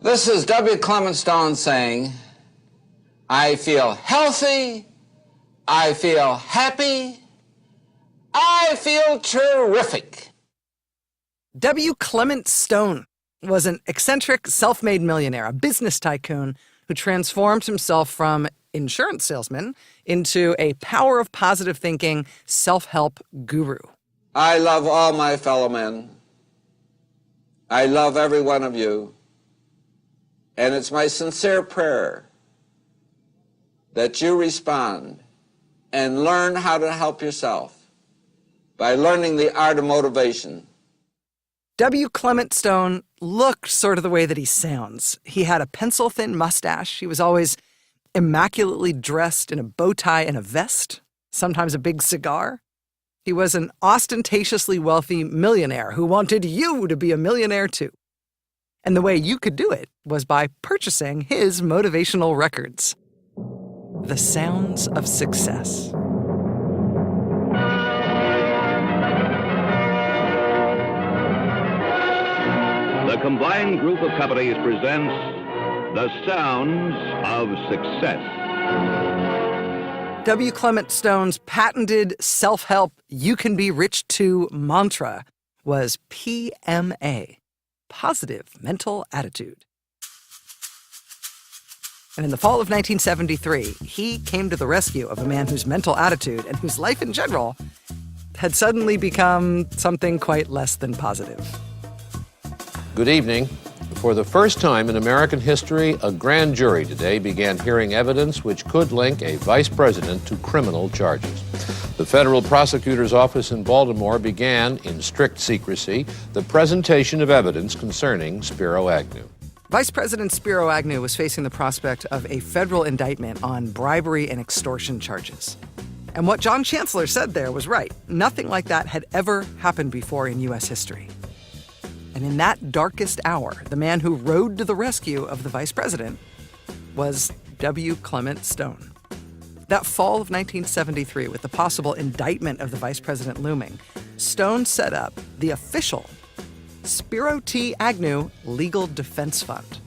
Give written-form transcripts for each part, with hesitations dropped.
This is W. Clement Stone saying, I feel healthy, I feel happy, I feel terrific. W. Clement Stone was an eccentric, self-made millionaire, a business tycoon who transformed himself from insurance salesman into a power of positive thinking, self-help guru. I love all my fellow men. I love every one of you. And it's my sincere prayer that you respond and learn how to help yourself by learning the art of motivation. W. Clement Stone looked sort of the way that he sounds. He had a pencil-thin mustache. He was always immaculately dressed in a bow tie and a vest, sometimes a big cigar. He was an ostentatiously wealthy millionaire who wanted you to be a millionaire too. And the way you could do it was by purchasing his motivational records. The Sounds of Success. The combined group of companies presents The Sounds of Success. W. Clement Stone's patented self-help "You Can Be Rich Too" mantra was PMA. Positive mental attitude. And in the fall of 1973, he came to the rescue of a man whose mental attitude and whose life in general had suddenly become something quite less than positive. Good evening. For the first time in American history, a grand jury today began hearing evidence which could link a vice president to criminal charges. The federal prosecutor's office in Baltimore began, in strict secrecy, the presentation of evidence concerning Spiro Agnew. Vice President Spiro Agnew was facing the prospect of a federal indictment on bribery and extortion charges. And what John Chancellor said there was right. Nothing like that had ever happened before in U.S. history. And in that darkest hour, the man who rode to the rescue of the vice president was W. Clement Stone. That fall of 1973, with the possible indictment of the vice president looming, Stone set up the official Spiro T. Agnew Legal Defense Fund.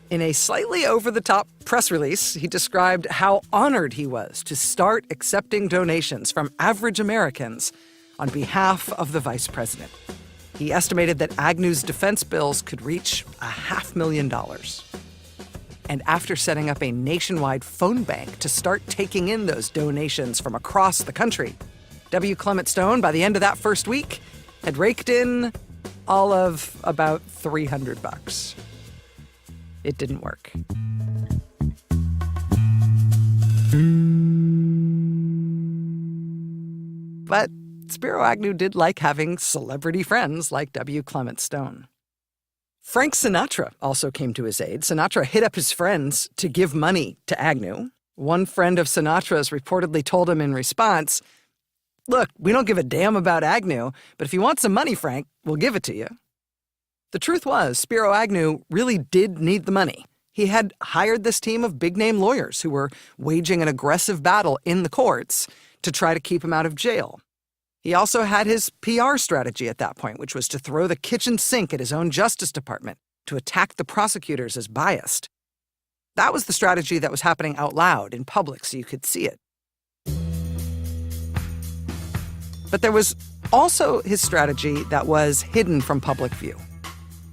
In a slightly over-the-top press release, he described how honored he was to start accepting donations from average Americans on behalf of the vice president. He estimated that Agnew's defense bills could reach $500,000. And after setting up a nationwide phone bank to start taking in those donations from across the country, W. Clement Stone, by the end of that first week, had raked in all of about $300. It didn't work. But Spiro Agnew did like having celebrity friends like W. Clement Stone. Frank Sinatra also came to his aid. Sinatra hit up his friends to give money to Agnew. One friend of Sinatra's reportedly told him in response, "Look, we don't give a damn about Agnew, but if you want some money, Frank, we'll give it to you." The truth was, Spiro Agnew really did need the money. He had hired this team of big-name lawyers who were waging an aggressive battle in the courts to try to keep him out of jail. He also had his PR strategy at that point, which was to throw the kitchen sink at his own Justice Department, to attack the prosecutors as biased. That was the strategy that was happening out loud in public so you could see it. But there was also his strategy that was hidden from public view.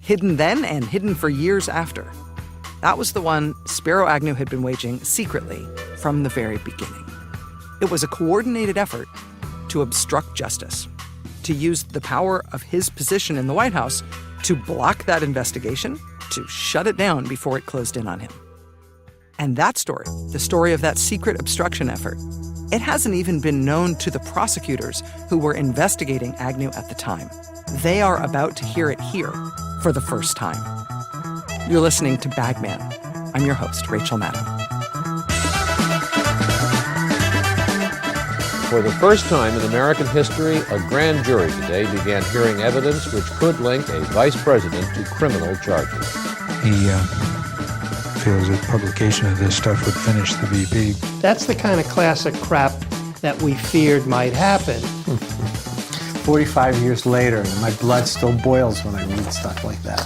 Hidden then and hidden for years after. That was the one Spiro Agnew had been waging secretly from the very beginning. It was a coordinated effort to obstruct justice, to use the power of his position in the White House to block that investigation, to shut it down before it closed in on him. And that story, the story of that secret obstruction effort, it hasn't even been known to the prosecutors who were investigating Agnew at the time. They are about to hear it here for the first time. You're listening to Bagman. I'm your host, Rachel Maddow. For the first time in American history, a grand jury today began hearing evidence which could link a vice president to criminal charges. He feels that publication of this stuff would finish the VP. That's the kind of classic crap that we feared might happen. 45 years later, my blood still boils when I read stuff like that.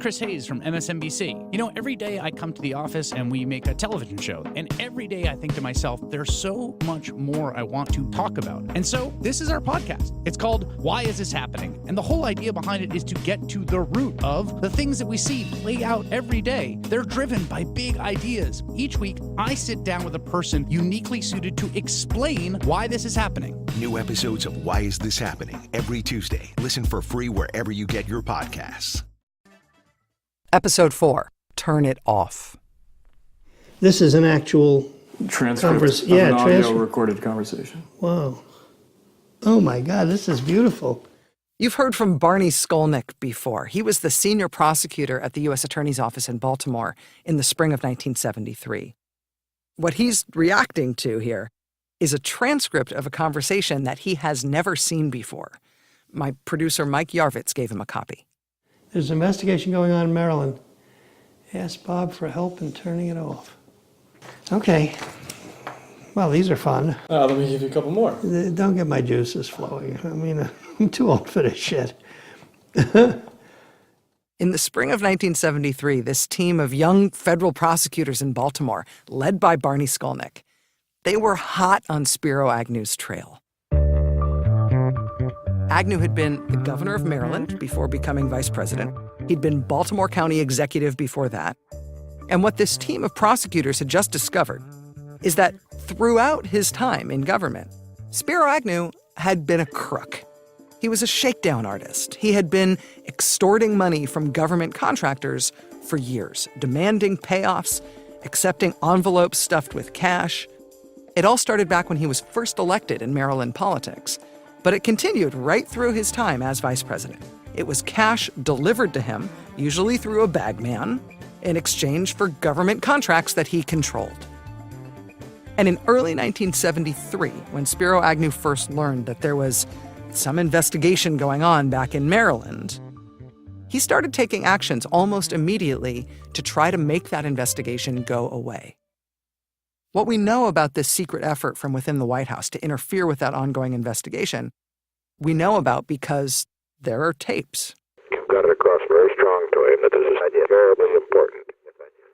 Chris Hayes from MSNBC. You know, every day I come to the office and we make a television show, and every day I think to myself, there's so much more I want to talk about. And so this is our podcast. It's called Why Is This Happening? And the whole idea behind it is to get to the root of the things that we see play out every day. They're driven by big ideas. Each week, I sit down with a person uniquely suited to explain why this is happening. New episodes of Why Is This Happening? Every Tuesday. Listen for free wherever you get your podcasts. Episode 4, Turn It Off. This is an actual transcript of an audio recorded conversation. Wow. Oh my God, this is beautiful. You've heard from Barney Skolnick before. He was the senior prosecutor at the U.S. Attorney's Office in Baltimore in the spring of 1973. What he's reacting to here is a transcript of a conversation that he has never seen before. My producer, Mike Yarvitz, gave him a copy. There's an investigation going on in Maryland. Ask Bob for help in turning it off. Okay. Well, these are fun. Let me give you a couple more. Don't get my juices flowing. I mean, I'm too old for this shit. In the spring of 1973, this team of young federal prosecutors in Baltimore, led by Barney Skolnick, they were hot on Spiro Agnew's trail. Agnew had been the governor of Maryland before becoming vice president. He'd been Baltimore County executive before that. And what this team of prosecutors had just discovered is that throughout his time in government, Spiro Agnew had been a crook. He was a shakedown artist. He had been extorting money from government contractors for years, demanding payoffs, accepting envelopes stuffed with cash. It all started back when he was first elected in Maryland politics, but it continued right through his time as vice president. It was cash delivered to him, usually through a bagman, in exchange for government contracts that he controlled. And in early 1973, when Spiro Agnew first learned that there was some investigation going on back in Maryland, he started taking actions almost immediately to try to make that investigation go away. What we know about this secret effort from within the White House to interfere with that ongoing investigation, we know about because there are tapes. You've got it across very strong to him that this is terribly important.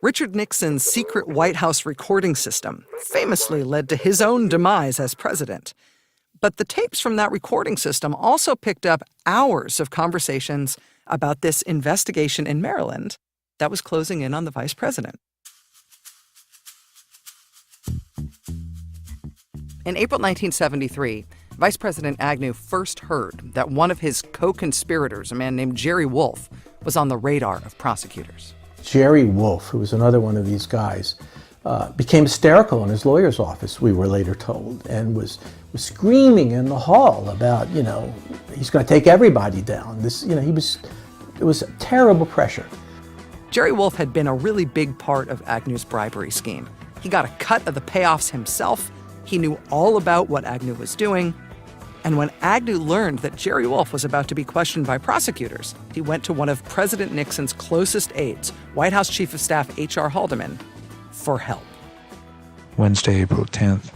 Richard Nixon's secret White House recording system famously led to his own demise as president. But the tapes from that recording system also picked up hours of conversations about this investigation in Maryland that was closing in on the vice president. In April 1973, Vice President Agnew first heard that one of his co-conspirators, a man named Jerry Wolff, was on the radar of prosecutors. Jerry Wolff, who was another one of these guys, became hysterical in his lawyer's office, we were later told, and was screaming in the hall about, he's going to take everybody down. It was terrible pressure. Jerry Wolff had been a really big part of Agnew's bribery scheme. He got a cut of the payoffs himself. He knew all about what Agnew was doing. And when Agnew learned that Jerry Wolff was about to be questioned by prosecutors, he went to one of President Nixon's closest aides, White House Chief of Staff H.R. Haldeman, for help. Wednesday, April 10th, the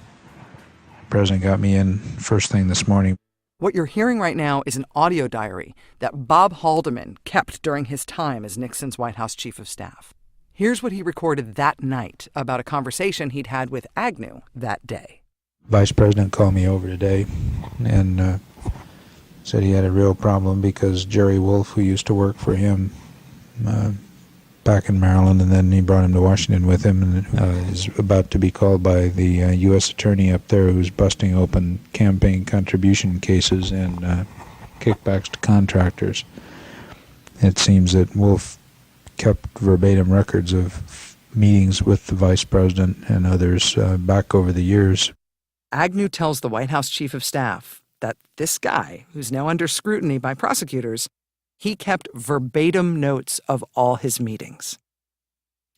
president got me in first thing this morning. What you're hearing right now is an audio diary that Bob Haldeman kept during his time as Nixon's White House Chief of Staff. Here's what he recorded that night about a conversation he'd had with Agnew that day. Vice President called me over today and said he had a real problem because Jerry Wolff, who used to work for him back in Maryland, and then he brought him to Washington with him, and is about to be called by the U.S. attorney up there who's busting open campaign contribution cases and kickbacks to contractors. It seems that Wolff kept verbatim records of meetings with the vice president and others back over the years. Agnew tells the White House Chief of Staff that this guy, who's now under scrutiny by prosecutors, he kept verbatim notes of all his meetings.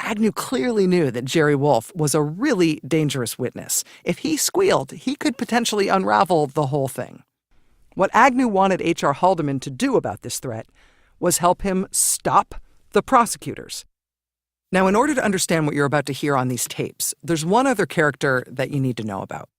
Agnew clearly knew that Jerry Wolff was a really dangerous witness. If he squealed, he could potentially unravel the whole thing. What Agnew wanted H.R. Haldeman to do about this threat was help him stop the prosecutors. Now, in order to understand what you're about to hear on these tapes, there's one other character that you need to know about.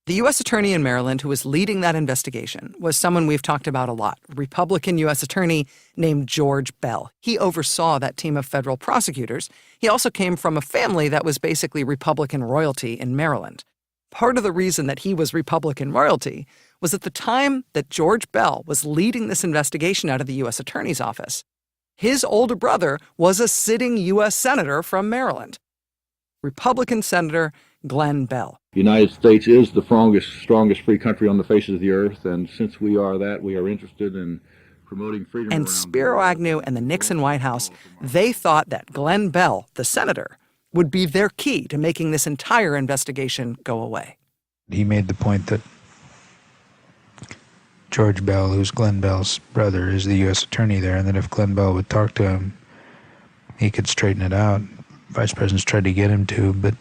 The U.S. Attorney in Maryland who was leading that investigation was someone we've talked about a lot, a Republican U.S. Attorney named George Bell. He oversaw that team of federal prosecutors. He also came from a family that was basically Republican royalty in Maryland. Part of the reason that he was Republican royalty was at the time that George Bell was leading this investigation out of the U.S. Attorney's office, his older brother was a sitting U.S. Senator from Maryland, Republican Senator Glenn Bell. The United States is the strongest free country on the face of the earth, and since we are that, we are interested in promoting freedom. And Spiro Agnew and the Nixon White House, they thought that Glenn Bell, the senator, would be their key to making this entire investigation go away. He made the point that George Bell, who's Glenn Bell's brother, is the U.S. attorney there, and that if Glenn Bell would talk to him, he could straighten it out. Vice President's tried to get him to, but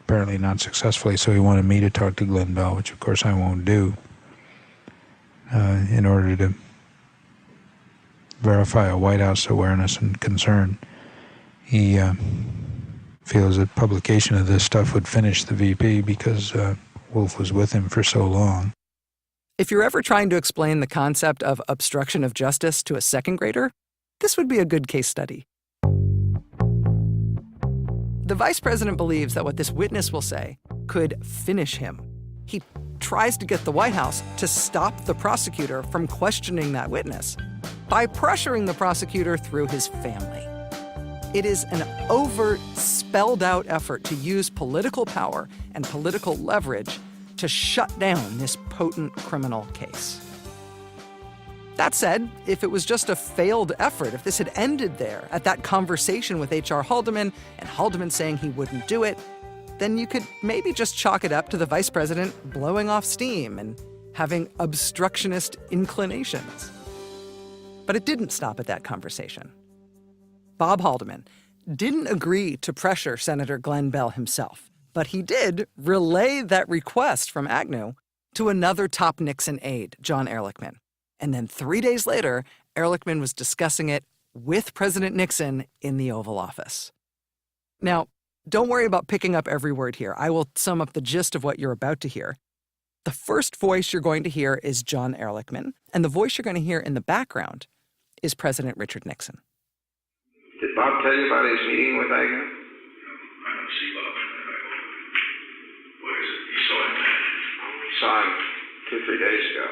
apparently not successfully, so he wanted me to talk to Glenn Bell, which of course I won't do, in order to verify a White House awareness and concern. He feels that publication of this stuff would finish the VP because Wolf was with him for so long. If you're ever trying to explain the concept of obstruction of justice to a second grader, this would be a good case study. The vice president believes that what this witness will say could finish him. He tries to get the White House to stop the prosecutor from questioning that witness by pressuring the prosecutor through his family. It is an overt, spelled-out effort to use political power and political leverage to shut down this potent criminal case. That said, if it was just a failed effort, if this had ended there at that conversation with H.R. Haldeman and Haldeman saying he wouldn't do it, then you could maybe just chalk it up to the vice president blowing off steam and having obstructionist inclinations. But it didn't stop at that conversation. Bob Haldeman didn't agree to pressure Senator Glenn Bell himself, but he did relay that request from Agnew to another top Nixon aide, John Ehrlichman. And then 3 days later, Ehrlichman was discussing it with President Nixon in the Oval Office. Now, don't worry about picking up every word here. I will sum up the gist of what you're about to hear. The first voice you're going to hear is John Ehrlichman, and the voice you're going to hear in the background is President Richard Nixon. Did Bob tell you about his meeting with Agnew? I don't see Bob. What is it? You saw him? We saw him 2-3 days ago.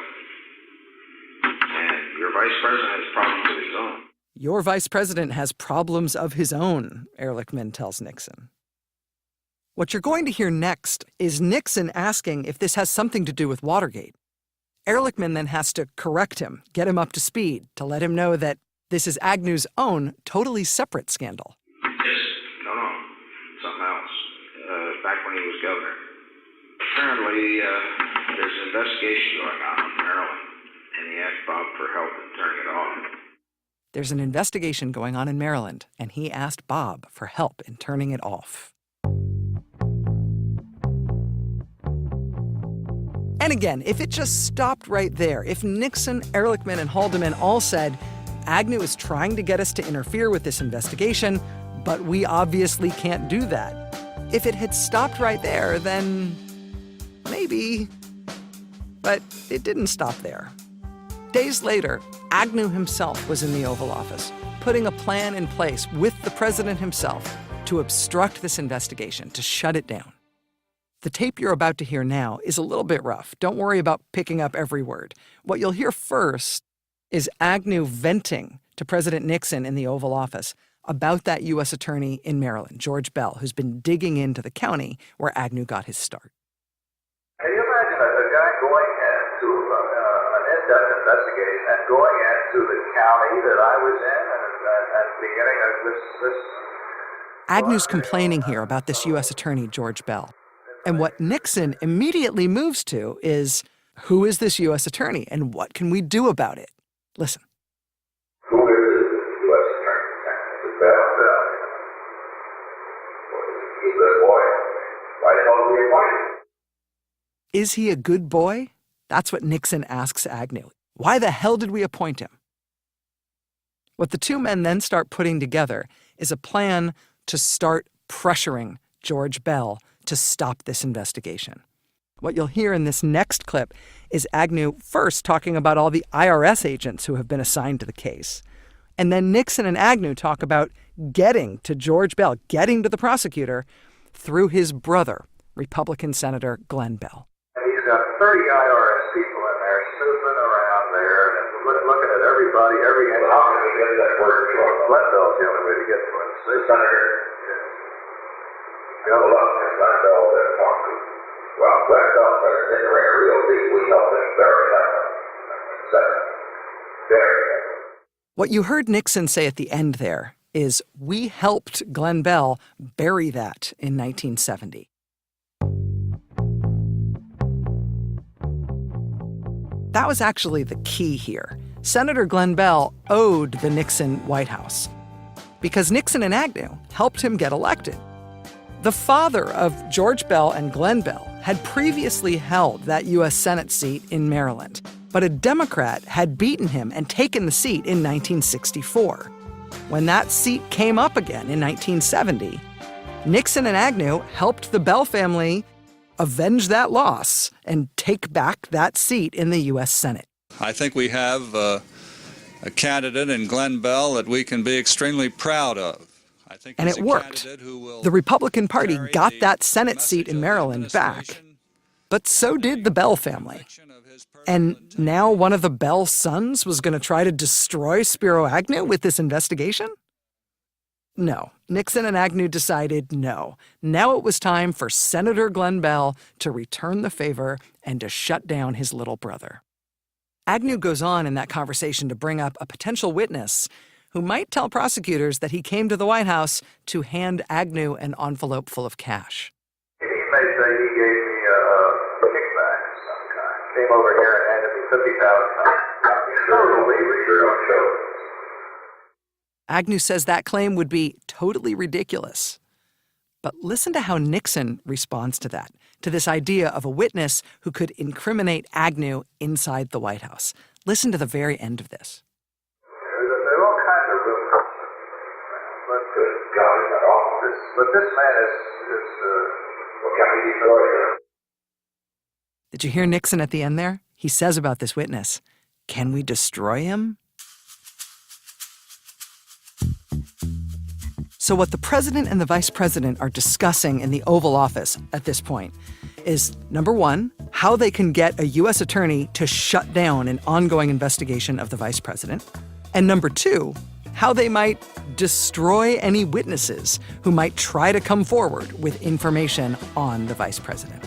And your vice president has problems of his own. Your vice president has problems of his own, Ehrlichman tells Nixon. What you're going to hear next is Nixon asking if this has something to do with Watergate. Ehrlichman then has to correct him, get him up to speed, to let him know that this is Agnew's own totally separate scandal. Yes. No. Something else. Back when he was governor. Apparently, there's an investigation going on in Maryland, and he asked Bob for help in turning it off. There's an investigation going on in Maryland, and he asked Bob for help in turning it off. And again, if it just stopped right there, if Nixon, Ehrlichman, and Haldeman all said, Agnew is trying to get us to interfere with this investigation, but we obviously can't do that. If it had stopped right there, then maybe. But it didn't stop there. Days later, Agnew himself was in the Oval Office, putting a plan in place with the president himself to obstruct this investigation, to shut it down. The tape you're about to hear now is a little bit rough. Don't worry about picking up every word. What you'll hear first is Agnew venting to President Nixon in the Oval Office about that U.S. attorney in Maryland, George Bell, who's been digging into the county where Agnew got his start. Can you imagine a guy going into an in-depth investigation and going into the county that I was in and beginning this... Agnew's complaining here about this U.S. attorney, George Bell. And what Nixon immediately moves to is, who is this U.S. attorney and what can we do about it? Listen. Who is this U.S. attorney? Bell. He's a good boy. Why the hell did we appoint him? Is he a good boy? That's what Nixon asks Agnew. Why the hell did we appoint him? What the two men then start putting together is a plan to start pressuring George Bell to stop this investigation. What you'll hear in this next clip is Agnew first talking about all the IRS agents who have been assigned to the case. And then Nixon and Agnew talk about getting to George Bell, getting to the prosecutor, through his brother, Republican Senator Glenn Bell. He's got 30 IRS people in there snooping around there and looking at everybody, every end. How can we get that word? Glenn Bell's the only way to get to him. The senator. You know, Glenn Bell that talked to. Well, Glenn Bell started thinking real deep. We helped him bury that senator. Bury him. What you heard Nixon say at the end there is, we helped Glenn Bell bury that in 1970. That was actually the key here. Senator Glenn Bell owed the Nixon White House because Nixon and Agnew helped him get elected. The father of George Bell and Glenn Bell had previously held that U.S. Senate seat in Maryland, but a Democrat had beaten him and taken the seat in 1964. When that seat came up again in 1970, Nixon and Agnew helped the Bell family avenge that loss and take back that seat in the U.S. Senate. I think we have a candidate in Glenn Bell that we can be extremely proud of. And it worked. The Republican Party got that Senate seat in Maryland back, but so did the Bell family. And now one of the Bell sons was going to try to destroy Spiro Agnew with this investigation? No. Nixon and Agnew decided no. Now it was time for Senator Glenn Bell to return the favor and to shut down his little brother. Agnew goes on in that conversation to bring up a potential witness who might tell prosecutors that he came to the White House to hand Agnew an envelope full of cash. He may say he gave me a kickback of some kind. Came over here and handed me $50,000. Totally ridiculous. Agnew says that claim would be totally ridiculous. But listen to how Nixon responds to that, to this idea of a witness who could incriminate Agnew inside the White House. Listen to the very end of this. There are all kinds of rumors. But this man is can be destroyed. Did you hear Nixon at the end there? He says about this witness, can we destroy him? So what the president and the vice president are discussing in the Oval Office at this point is, number one, how they can get a U.S. attorney to shut down an ongoing investigation of the vice president, and number two, how they might destroy any witnesses who might try to come forward with information on the vice president.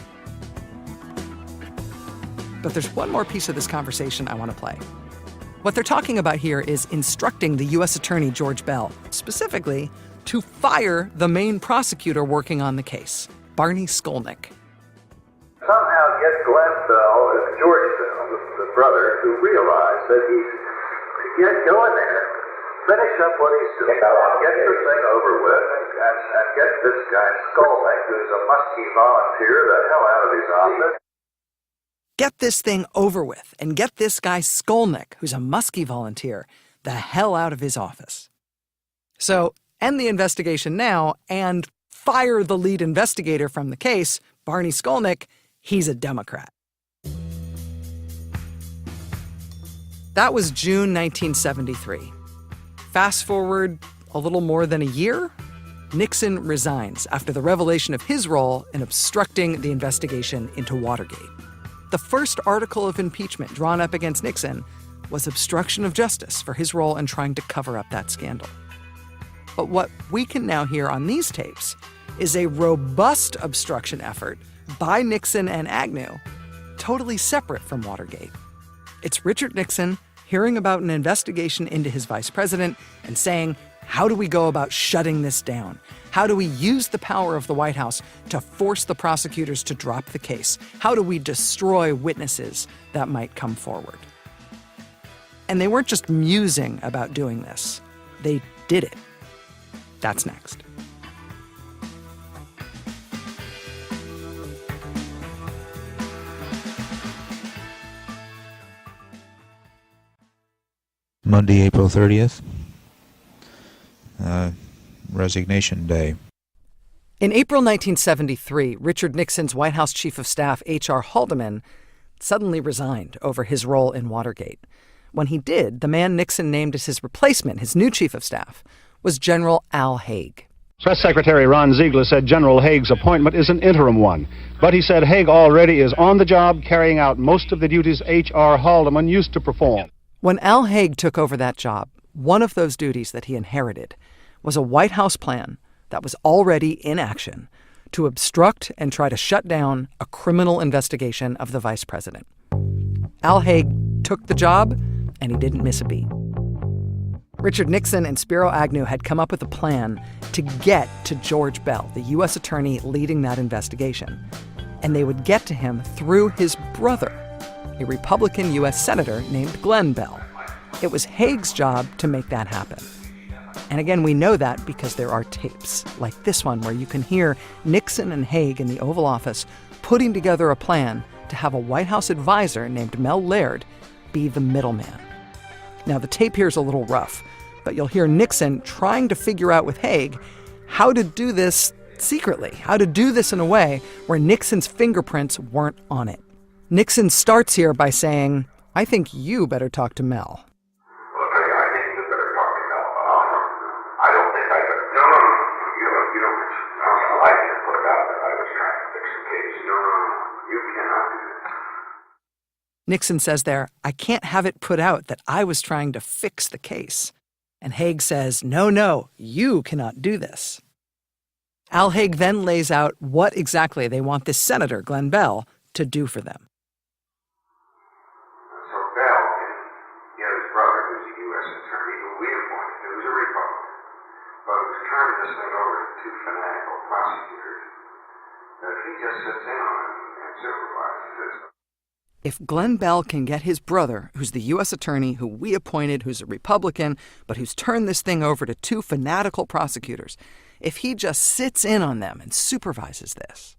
But there's one more piece of this conversation I want to play. What they're talking about here is instructing the U.S. Attorney George Bell, specifically, to fire the main prosecutor working on the case, Barney Skolnick. Somehow get Glenn Bell and George Bell, the brother, to realize that he's go in there, finish up what he's doing, get the thing over with, and get this guy Skolnick, who's a musky volunteer, the hell out of his office. Get this thing over with and get this guy Skolnick, who's a musky volunteer, the hell out of his office. So end the investigation now and fire the lead investigator from the case, Barney Skolnick. He's a Democrat. That was June 1973. Fast forward a little more than a year, Nixon resigns after the revelation of his role in obstructing the investigation into Watergate. The first article of impeachment drawn up against Nixon was obstruction of justice for his role in trying to cover up that scandal. But what we can now hear on these tapes is a robust obstruction effort by Nixon and Agnew, totally separate from Watergate. It's Richard Nixon hearing about an investigation into his vice president and saying, how do we go about shutting this down? How do we use the power of the White House to force the prosecutors to drop the case? How do we destroy witnesses that might come forward? And they weren't just musing about doing this. They did it. That's next. Monday, April 30th. Resignation Day. In April 1973, Richard Nixon's White House Chief of Staff, H.R. Haldeman, suddenly resigned over his role in Watergate. When he did, the man Nixon named as his replacement, his new Chief of Staff, was General Al Haig. Press Secretary Ron Ziegler said General Haig's appointment is an interim one, but he said Haig already is on the job carrying out most of the duties H.R. Haldeman used to perform. When Al Haig took over that job, one of those duties that he inherited was a White House plan that was already in action to obstruct and try to shut down a criminal investigation of the vice president. Al Haig took the job, and he didn't miss a beat. Richard Nixon and Spiro Agnew had come up with a plan to get to George Beall, the U.S. attorney leading that investigation. And they would get to him through his brother, a Republican U.S. senator named Glenn Beall. It was Haig's job to make that happen. And again, we know that because there are tapes, like this one, where you can hear Nixon and Haig in the Oval Office putting together a plan to have a White House advisor named Mel Laird be the middleman. Now, the tape here is a little rough, but you'll hear Nixon trying to figure out with Haig how to do this secretly, how to do this in a way where Nixon's fingerprints weren't on it. Nixon starts here by saying, "I think you better talk to Mel." Nixon says there, "I can't have it put out that I was trying to fix the case." And Haig says, no, you cannot do this. Al Haig then lays out what exactly they want this senator, Glenn Beall, to do for them. So Beall can get his brother, who's a U.S. attorney, who we appointed, who's a Republican, but who's turned this thing over to two fanatical prosecutors, that he just sits in on it and supervises this. If Glenn Beall can get his brother, who's the U.S. attorney who we appointed, who's a Republican, but who's turned this thing over to two fanatical prosecutors, if he just sits in on them and supervises this.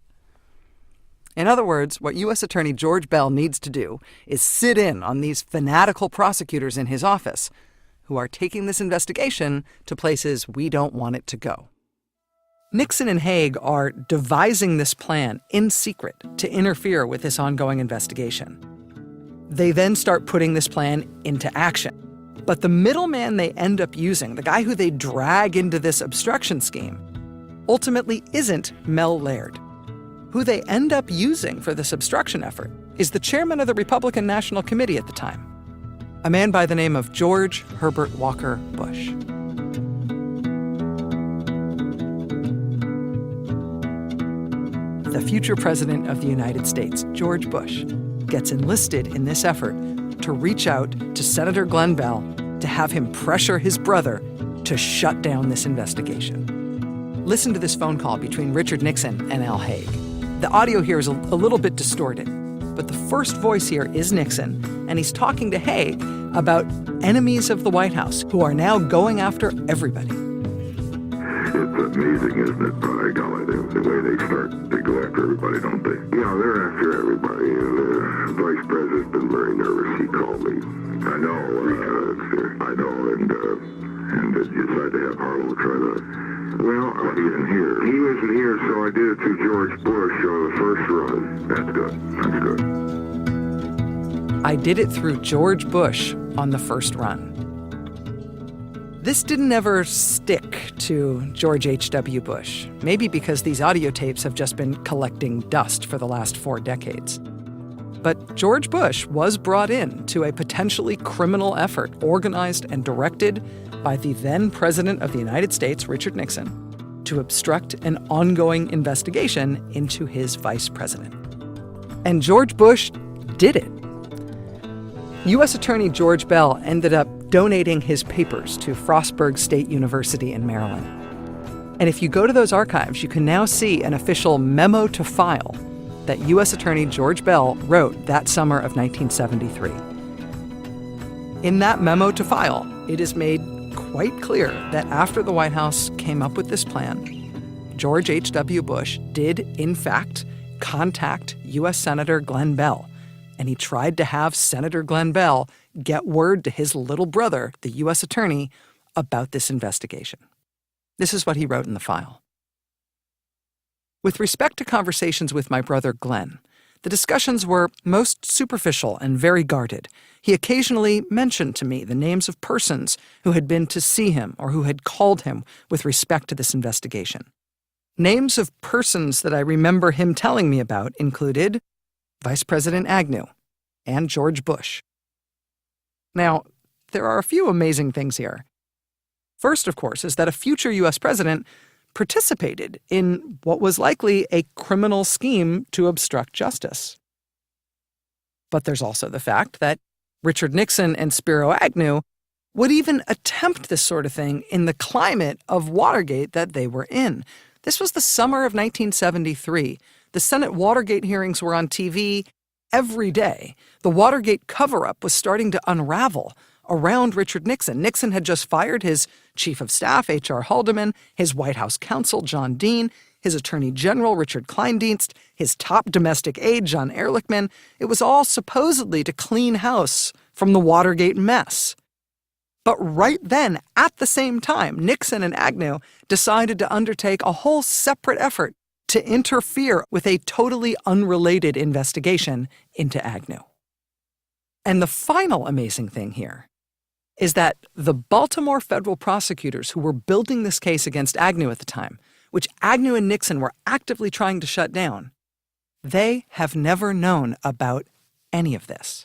In other words, what U.S. Attorney George Beall needs to do is sit in on these fanatical prosecutors in his office who are taking this investigation to places we don't want it to go. Nixon and Haig are devising this plan in secret to interfere with this ongoing investigation. They then start putting this plan into action. But the middleman they end up using, the guy who they drag into this obstruction scheme, ultimately isn't Mel Laird. Who they end up using for this obstruction effort is the chairman of the Republican National Committee at the time, a man by the name of George Herbert Walker Bush. The future president of the United States, George Bush, gets enlisted in this effort to reach out to Senator Glenn Beall to have him pressure his brother to shut down this investigation. Listen to this phone call between Richard Nixon and Al Haig. The audio here is a little bit distorted, but the first voice here is Nixon, and he's talking to Haig about enemies of the White House who are now going after everybody. It's amazing, isn't it? By golly, the way they start to go after everybody, don't they? Yeah, they're after everybody. And the vice president's been very nervous. He called me. I know. I know, and decided to have Harlow try to. Well, he isn't here. He isn't here, so I did it to George Bush on the first run. That's good. That's good. I did it through George Bush on the first run. This didn't ever stick to George H.W. Bush, maybe because these audio tapes have just been collecting dust for the last 4 decades. But George Bush was brought in to a potentially criminal effort organized and directed by the then President of the United States, Richard Nixon, to obstruct an ongoing investigation into his vice president. And George Bush did it. U.S. Attorney George Beall ended up donating his papers to Frostburg State University in Maryland. And if you go to those archives, you can now see an official memo to file that U.S. Attorney George Beall wrote that summer of 1973. In that memo to file, it is made quite clear that after the White House came up with this plan, George H.W. Bush did, in fact, contact U.S. Senator Glenn Beall, and he tried to have Senator Glenn Beall get word to his little brother, the U.S. attorney, about this investigation. This is what he wrote in the file. With respect to conversations with my brother Glenn, the discussions were most superficial and very guarded. He occasionally mentioned to me the names of persons who had been to see him or who had called him with respect to this investigation. Names of persons that I remember him telling me about included Vice President Agnew and George Bush. Now, there are a few amazing things here. First, of course, is that a future U.S. president participated in what was likely a criminal scheme to obstruct justice. But there's also the fact that Richard Nixon and Spiro Agnew would even attempt this sort of thing in the climate of Watergate that they were in. This was the summer of 1973. The Senate Watergate hearings were on TV every day. The Watergate cover-up was starting to unravel around Richard Nixon. Nixon had just fired his chief of staff, H.R. Haldeman, his White House counsel, John Dean, his attorney general, Richard Kleindienst, his top domestic aide, John Ehrlichman. It was all supposedly to clean house from the Watergate mess. But right then, at the same time, Nixon and Agnew decided to undertake a whole separate effort to interfere with a totally unrelated investigation into Agnew. And the final amazing thing here is that the Baltimore federal prosecutors who were building this case against Agnew at the time, which Agnew and Nixon were actively trying to shut down, they have never known about any of this.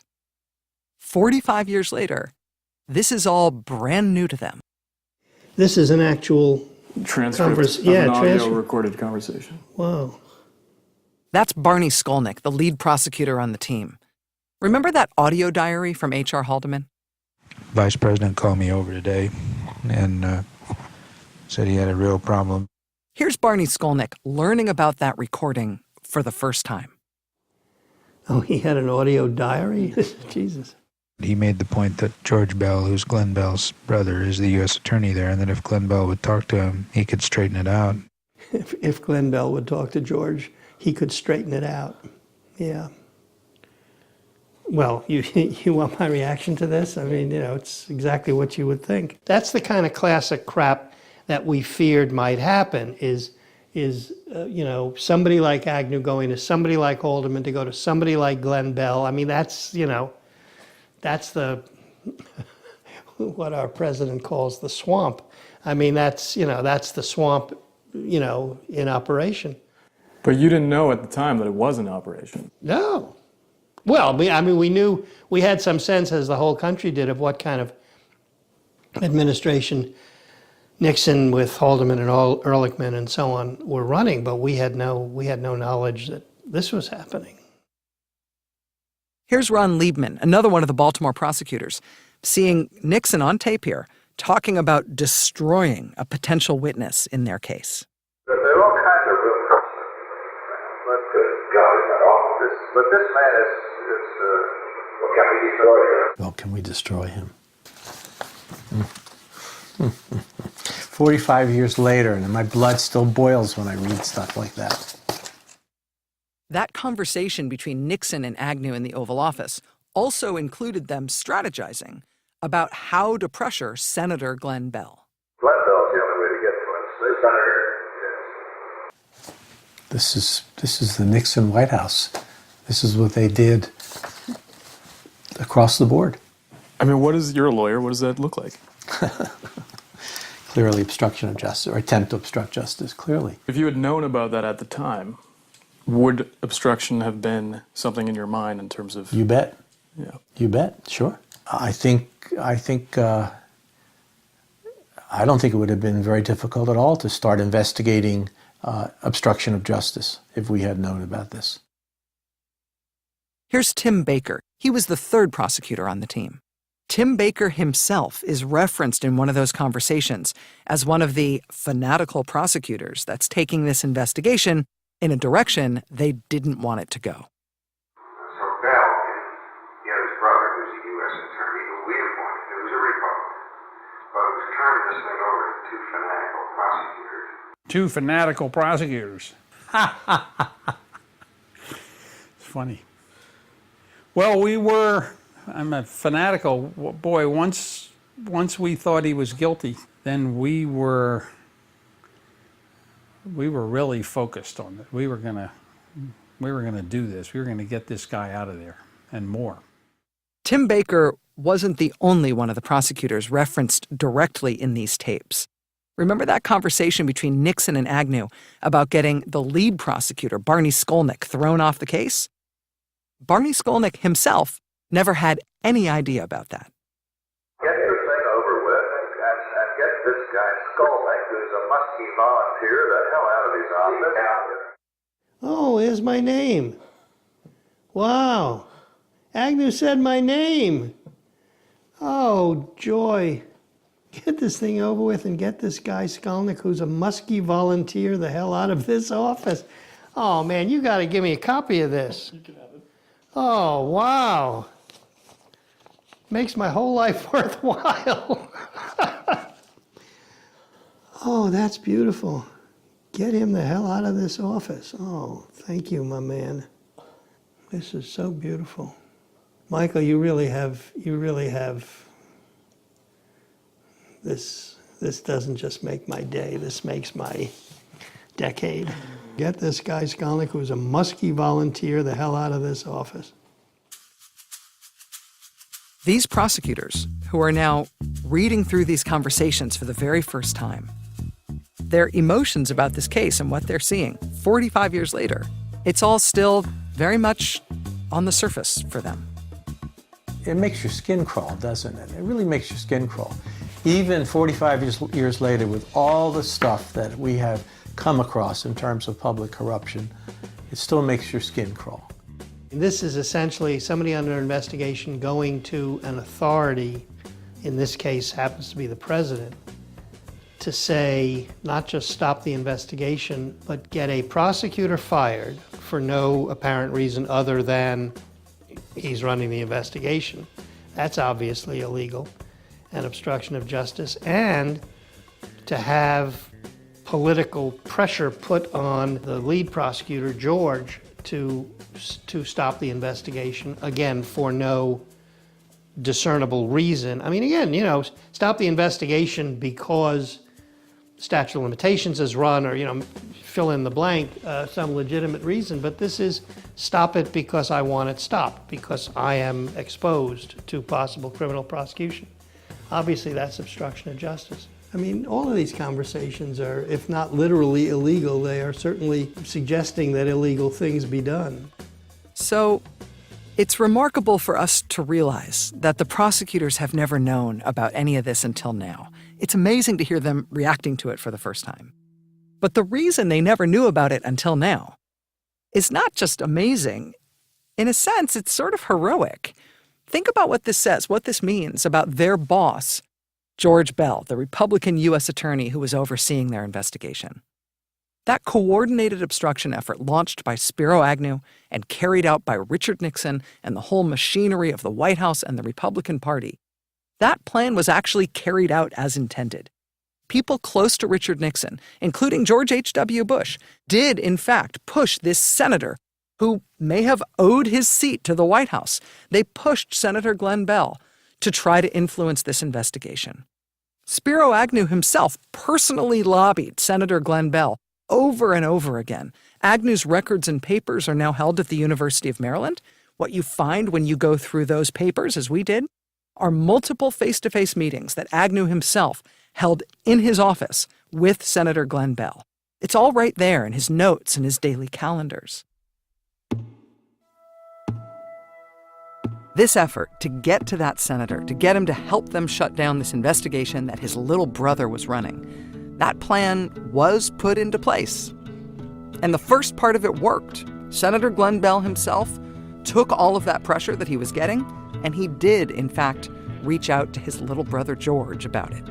45 years later, this is all brand new to them. This is an actual transcript of an audio recorded conversation. Wow. That's Barney Skolnick, the lead prosecutor on the team. Remember that audio diary from H.R. Haldeman? Vice President called me over today and said he had a real problem. Here's Barney Skolnick learning about that recording for the first time. Oh, he had an audio diary? Jesus. He made the point that George Bell, who's Glenn Bell's brother, is the U.S. attorney there, and that if Glenn Bell would talk to him, he could straighten it out. If Glenn Bell would talk to George, he could straighten it out. Yeah. Well, you want my reaction to this? I mean, it's exactly what you would think. That's the kind of classic crap that we feared might happen is somebody like Agnew going to somebody like Haldeman to go to somebody like Glenn Bell. I mean, that's the what our president calls the swamp. I mean, that's the swamp, in operation. But you didn't know at the time that it was an operation. No. Well, we knew, we had some sense, as the whole country did, of what kind of administration Nixon with Haldeman and Ehrlichman and so on were running, but we had no knowledge that this was happening. Here's Ron Liebman, another one of the Baltimore prosecutors, seeing Nixon on tape here, talking about destroying a potential witness in their case. There are all kinds of rumors. But this man is well, can we destroy him? Well, can we destroy him? 45 years later, and my blood still boils when I read stuff like that. That conversation between Nixon and Agnew in the Oval Office also included them strategizing about how to pressure Senator Glenn Bell. Glenn Bell's the only way to get to him. The senator. This is the Nixon White House. This is what they did across the board. I mean, you're a lawyer, what does that look like? Clearly obstruction of justice, or attempt to obstruct justice, clearly. If you had known about that at the time, would obstruction have been something in your mind in terms of... You bet. Yeah. You bet, sure. I don't think it would have been very difficult at all to start investigating obstruction of justice if we had known about this. Here's Tim Baker. He was the third prosecutor on the team. Tim Baker himself is referenced in one of those conversations as one of the fanatical prosecutors that's taking this investigation in a direction they didn't want it to go. So Bell, he had his brother, who's a U.S. attorney, who we appointed, who was a Republican, but who's turned this thing over to two fanatical prosecutors. Two fanatical prosecutors. It's funny. Well, I'm a fanatical. Boy, once we thought he was guilty, then we we were really focused on it. We were gonna do this. We were gonna get this guy out of there and more. Tim Baker wasn't the only one of the prosecutors referenced directly in these tapes. Remember that conversation between Nixon and Agnew about getting the lead prosecutor, Barney Skolnick, thrown off the case? Barney Skolnick himself never had any idea about that. Get your thing over with and get this guy Skolnick, who's a musky volunteer, the hell out of his office. Oh, here's my name. Wow. Agnew said my name. Oh, joy. Get this thing over with and get this guy Skolnick, who's a musky volunteer, the hell out of this office. Oh, man, you got to give me a copy of this. You can have it. Oh, wow. Makes my whole life worthwhile. Oh, that's beautiful. Get him the hell out of this office. Oh, thank you, my man. This is so beautiful. Michael, you really have this doesn't just make my day, this makes my decade. Get this guy Skolnick, who's a musky volunteer, the hell out of this office. These prosecutors, who are now reading through these conversations for the very first time, their emotions about this case and what they're seeing 45 years later, it's all still very much on the surface for them. It makes your skin crawl, doesn't it? It really makes your skin crawl. Even 45 years later, with all the stuff that we have come across in terms of public corruption, it still makes your skin crawl. This is essentially somebody under investigation going to an authority, in this case happens to be the president, to say not just stop the investigation, but get a prosecutor fired for no apparent reason other than he's running the investigation. That's obviously illegal and obstruction of justice, and to have political pressure put on the lead prosecutor, George, to stop the investigation, again, for no discernible reason. I mean, again, stop the investigation because statute of limitations is run, or, fill in the blank, some legitimate reason, but this is stop it because I want it stopped, because I am exposed to possible criminal prosecution. Obviously, that's obstruction of justice. I mean, all of these conversations are, if not literally illegal, they are certainly suggesting that illegal things be done. So it's remarkable for us to realize that the prosecutors have never known about any of this until now. It's amazing to hear them reacting to it for the first time. But the reason they never knew about it until now is not just amazing. In a sense, it's sort of heroic. Think about what this says, what this means about their boss, George Beall, the Republican U.S. attorney who was overseeing their investigation. That coordinated obstruction effort launched by Spiro Agnew and carried out by Richard Nixon and the whole machinery of the White House and the Republican Party, that plan was actually carried out as intended. People close to Richard Nixon, including George H.W. Bush, did in fact push this senator who may have owed his seat to the White House. They pushed Senator Glenn Beall to try to influence this investigation. Spiro Agnew himself personally lobbied Senator Glenn Beall over and over again. Agnew's records and papers are now held at the University of Maryland. What you find when you go through those papers, as we did, are multiple face-to-face meetings that Agnew himself held in his office with Senator Glenn Beall. It's all right there in his notes and his daily calendars. This effort to get to that senator, to get him to help them shut down this investigation that his little brother was running, that plan was put into place. And the first part of it worked. Senator Glenn Beall himself took all of that pressure that he was getting, and he did, in fact, reach out to his little brother George about it.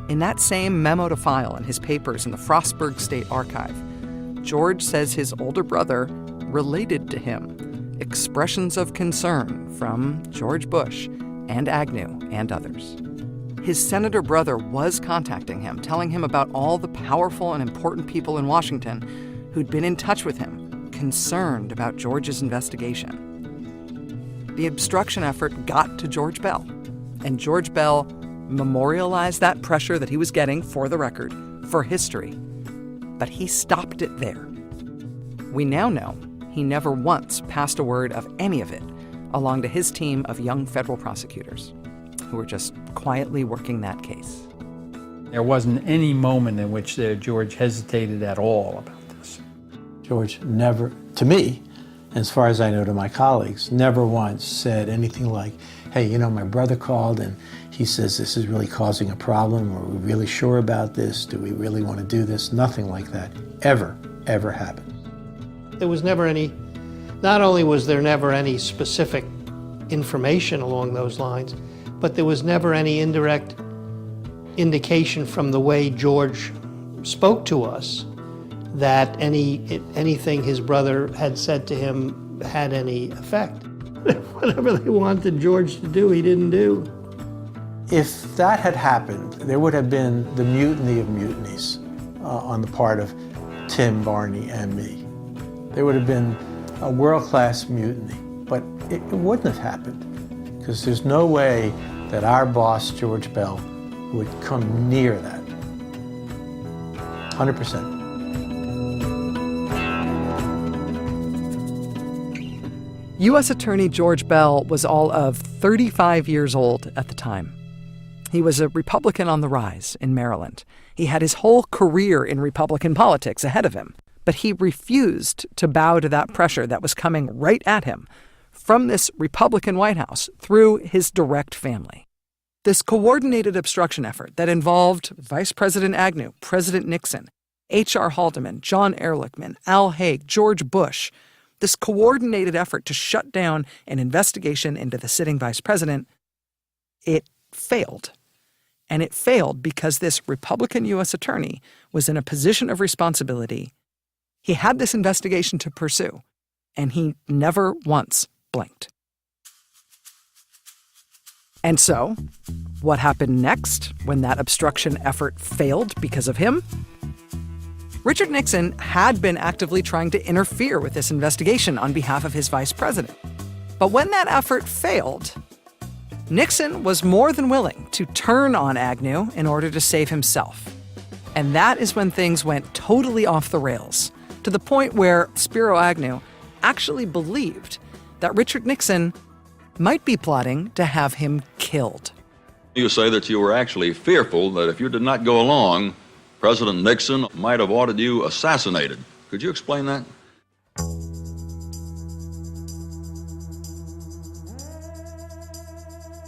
In that same memo to file in his papers in the Frostburg State Archive, George says his older brother related to him expressions of concern from George Bush and Agnew and others. His senator brother was contacting him, telling him about all the powerful and important people in Washington who'd been in touch with him, concerned about George's investigation. The obstruction effort got to George Beall, and George Beall memorialized that pressure that he was getting, for the record, for history, but he stopped it there. We now know he never once passed a word of any of it along to his team of young federal prosecutors who were just quietly working that case. There wasn't any moment in which George hesitated at all about this. George never, to me, as far as I know to my colleagues, never once said anything like, hey, you know, my brother called and he says this is really causing a problem. Are we really sure about this? Do we really want to do this? Nothing like that ever happened. There was never any, not only was there never any specific information along those lines, but there was never any indirect indication from the way George spoke to us that anything his brother had said to him had any effect. Whatever they wanted George to do, he didn't do. If that had happened, there would have been the mutiny of mutinies on the part of Tim, Barney, and me. There would have been a world-class mutiny, but it wouldn't have happened because there's no way that our boss, George Bell, would come near that. 100%. U.S. Attorney George Bell was all of 35 years old at the time. He was a Republican on the rise in Maryland. He had his whole career in Republican politics ahead of him, but he refused to bow to that pressure that was coming right at him from this Republican White House through his direct family. This coordinated obstruction effort that involved Vice President Agnew, President Nixon, H.R. Haldeman, John Ehrlichman, Al Haig, George Bush, this coordinated effort to shut down an investigation into the sitting vice president, it failed. And it failed because this Republican U.S. attorney was in a position of responsibility. He had this investigation to pursue, and he never once blinked. And so, what happened next when that obstruction effort failed because of him? Richard Nixon had been actively trying to interfere with this investigation on behalf of his vice president. But when that effort failed, Nixon was more than willing to turn on Agnew in order to save himself. And that is when things went totally off the rails, to the point where Spiro Agnew actually believed that Richard Nixon might be plotting to have him killed. You say that you were actually fearful that if you did not go along, President Nixon might have ordered you assassinated. Could you explain that?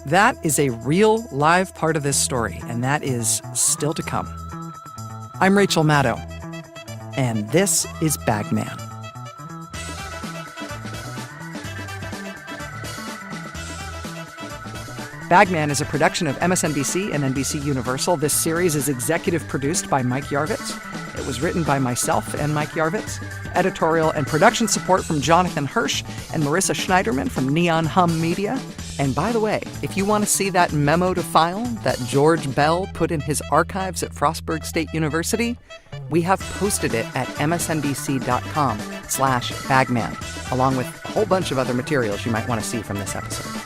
That is a real live part of this story, and that is still to come. I'm Rachel Maddow, and this is Bagman. Bagman is a production of MSNBC and NBC Universal. This series is executive produced by Mike Yarvitz. It was written by myself and Mike Yarvitz. Editorial and production support from Jonathan Hirsch and Marissa Schneiderman from Neon Hum Media. And by the way, if you want to see that memo to file that George Bell put in his archives at Frostburg State University, we have posted it at msnbc.com/bagman, along with a whole bunch of other materials you might want to see from this episode.